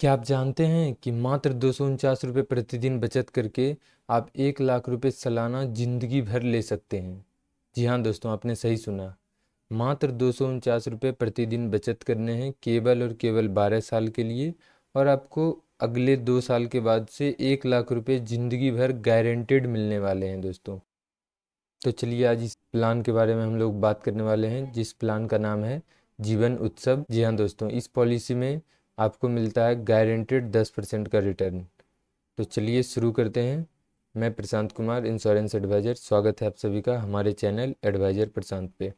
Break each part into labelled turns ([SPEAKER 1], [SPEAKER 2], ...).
[SPEAKER 1] क्या आप जानते हैं कि मात्र 249 रुपये प्रतिदिन बचत करके आप 1 लाख रुपये सालाना जिंदगी भर ले सकते हैं। जी हाँ दोस्तों, आपने सही सुना। मात्र 249 रुपये प्रतिदिन बचत करने हैं, केवल और केवल 12 साल के लिए, और आपको अगले 2 साल के बाद से 1 लाख रुपये जिंदगी भर गारंटेड मिलने वाले हैं दोस्तों। तो चलिए आज इस प्लान के बारे में हम लोग बात करने वाले हैं, जिस प्लान का नाम है जीवन उत्सव। जी हाँ दोस्तों, इस पॉलिसी में आपको मिलता है गारंटेड 10% का रिटर्न। तो चलिए शुरू करते हैं। मैं प्रशांत कुमार, इंश्योरेंस एडवाइज़र। स्वागत है आप सभी का हमारे चैनल एडवाइज़र प्रशांत पे।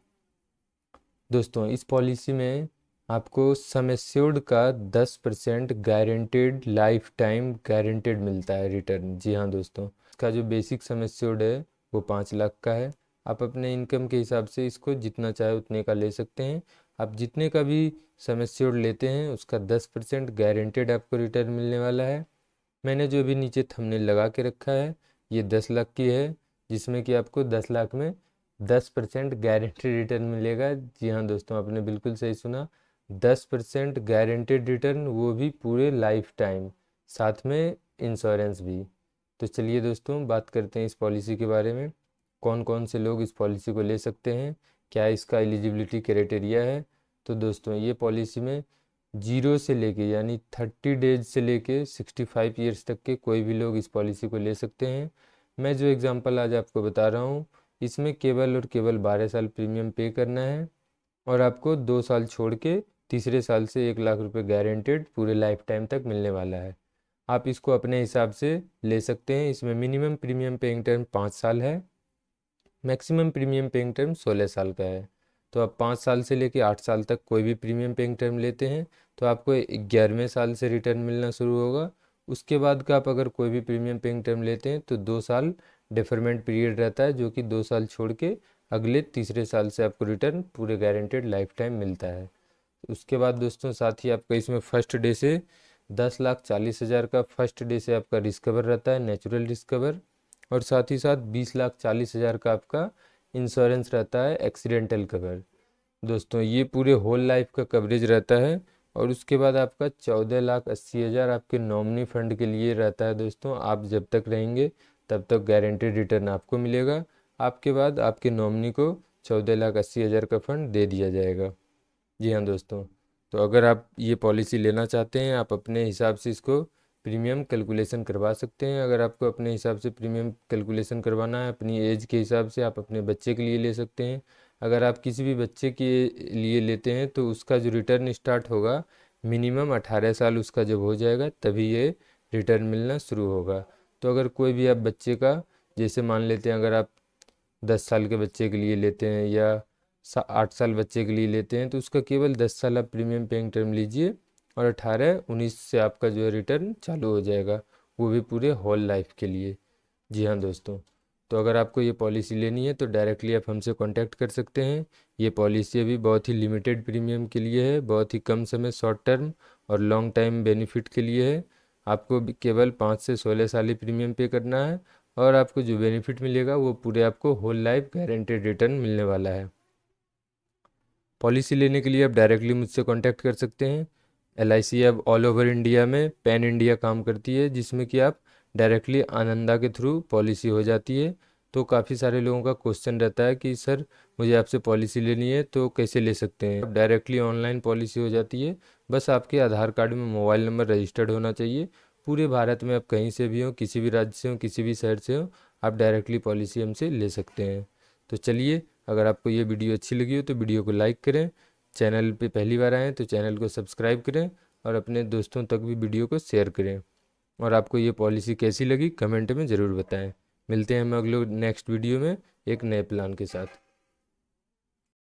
[SPEAKER 1] दोस्तों, इस पॉलिसी में आपको सम एश्योर्ड का 10% गारंटेड लाइफ टाइम गारंटेड मिलता है रिटर्न। जी हाँ दोस्तों, इसका जो बेसिक सम एश्योर्ड है वो 5 लाख का है। आप अपने इनकम के हिसाब से इसको जितना चाहे उतने का ले सकते हैं। आप जितने का भी सम एश्योर्ड लेते हैं उसका 10% गारंटेड आपको रिटर्न मिलने वाला है। मैंने जो भी नीचे थंबनेल लगा के रखा है ये 10 लाख की है, जिसमें कि आपको 10 लाख में 10% गारंटेड रिटर्न मिलेगा। जी हाँ दोस्तों, आपने बिल्कुल सही सुना। 10% गारंटेड रिटर्न, वो भी पूरे लाइफ टाइम, साथ में इंश्योरेंस भी। तो चलिए दोस्तों बात करते हैं इस पॉलिसी के बारे में। कौन कौन से लोग इस पॉलिसी को ले सकते हैं, क्या इसका एलिजिबिलिटी क्राइटेरिया है। तो दोस्तों, ये पॉलिसी में 0 से लेके यानी 30 डेज से लेके 65 ईयर्स तक के कोई भी लोग इस पॉलिसी को ले सकते हैं। मैं जो एग्जांपल आज आपको बता रहा हूँ इसमें केवल और केवल 12 साल प्रीमियम पे करना है, और आपको 2 साल छोड़ के तीसरे साल से 1 लाख रुपए गारंटेड पूरे लाइफ टाइम तक मिलने वाला है। आप इसको अपने हिसाब से ले सकते हैं। इसमें मिनिमम प्रीमियम पेइंग टर्म 5 साल है, मैक्सिमम प्रीमियम पेइंग टर्म 16 साल का है। तो आप 5 साल से लेकर 8 साल तक कोई भी प्रीमियम पेइंग टर्म लेते हैं तो आपको 11वें साल से रिटर्न मिलना शुरू होगा। उसके बाद का आप अगर कोई भी प्रीमियम पेइंग टर्म लेते हैं तो 2 साल डिफरमेंट पीरियड रहता है, जो कि 2 साल छोड़ के अगले तीसरे साल से आपको रिटर्न पूरे गारंटेड लाइफ टाइम मिलता है। उसके बाद दोस्तों, साथ ही आपका इसमें फर्स्ट डे से 10,40,000 का फर्स्ट डे से आपका रिस्क कवर रहता है, नेचुरल रिस्क कवर। और साथ ही साथ 20,40,000 का आपका इंश्योरेंस रहता है, एक्सीडेंटल कवर। दोस्तों, ये पूरे होल लाइफ का कवरेज रहता है। और उसके बाद आपका 14,80,000 आपके नॉमिनी फंड के लिए रहता है। दोस्तों, आप जब तक रहेंगे तब तक गारंटेड रिटर्न आपको मिलेगा। आपके बाद आपके नॉमिनी को 14,80,000 का फंड दे दिया जाएगा। जी हाँ दोस्तों, तो अगर आप ये पॉलिसी लेना चाहते हैं, आप अपने हिसाब से इसको प्रीमियम कैलकुलेशन करवा सकते हैं। अगर आपको अपने हिसाब से प्रीमियम कैलकुलेशन करवाना है अपनी एज के हिसाब से, आप अपने बच्चे के लिए ले सकते हैं। अगर आप किसी भी बच्चे के लिए लेते हैं तो उसका जो रिटर्न स्टार्ट होगा, मिनिमम 18 साल उसका जब हो जाएगा तभी ये रिटर्न मिलना शुरू होगा। तो अगर कोई भी आप बच्चे का, जैसे मान लेते हैं अगर आप 10 साल के बच्चे के लिए लेते हैं या 8 साल बच्चे के लिए लेते हैं तो उसका केवल 10 साल आप प्रीमियम पेइंग टर्म लीजिए, और 18-19 से आपका जो है रिटर्न चालू हो जाएगा, वो भी पूरे होल लाइफ के लिए। जी हाँ दोस्तों, तो अगर आपको ये पॉलिसी लेनी है तो डायरेक्टली आप हमसे कांटेक्ट कर सकते हैं। ये पॉलिसी अभी बहुत ही लिमिटेड प्रीमियम के लिए है, बहुत ही कम समय, शॉर्ट टर्म और लॉन्ग टाइम बेनिफिट के लिए है। आपको भी केवल 5 से 16 साल ही प्रीमियम पे करना है, और आपको जो बेनिफिट मिलेगा वो पूरे आपको होल लाइफ गारंटेड रिटर्न मिलने वाला है। पॉलिसी लेने के लिए आप डायरेक्टली मुझसे कांटेक्ट कर सकते हैं। LIC अब ऑल ओवर इंडिया में पैन इंडिया काम करती है, जिसमें कि आप डायरेक्टली आनंदा के थ्रू पॉलिसी हो जाती है। तो काफ़ी सारे लोगों का क्वेश्चन रहता है कि सर मुझे आपसे पॉलिसी लेनी है तो कैसे ले सकते हैं। अब डायरेक्टली ऑनलाइन पॉलिसी हो जाती है, बस आपके आधार कार्ड में मोबाइल नंबर रजिस्टर्ड होना चाहिए। पूरे भारत में आप कहीं से भी हो, किसी भी राज्य से हो, किसी भी शहर से हो, आप डायरेक्टली पॉलिसी हमसे ले सकते हैं। तो चलिए, अगर आपको ये वीडियो अच्छी लगी हो तो वीडियो को लाइक करें, चैनल पे पहली बार आएँ तो चैनल को सब्सक्राइब करें, और अपने दोस्तों तक भी वीडियो को शेयर करें। और आपको ये पॉलिसी कैसी लगी कमेंट में ज़रूर बताएं। मिलते हैं हम अगले नेक्स्ट वीडियो में एक नए प्लान के साथ।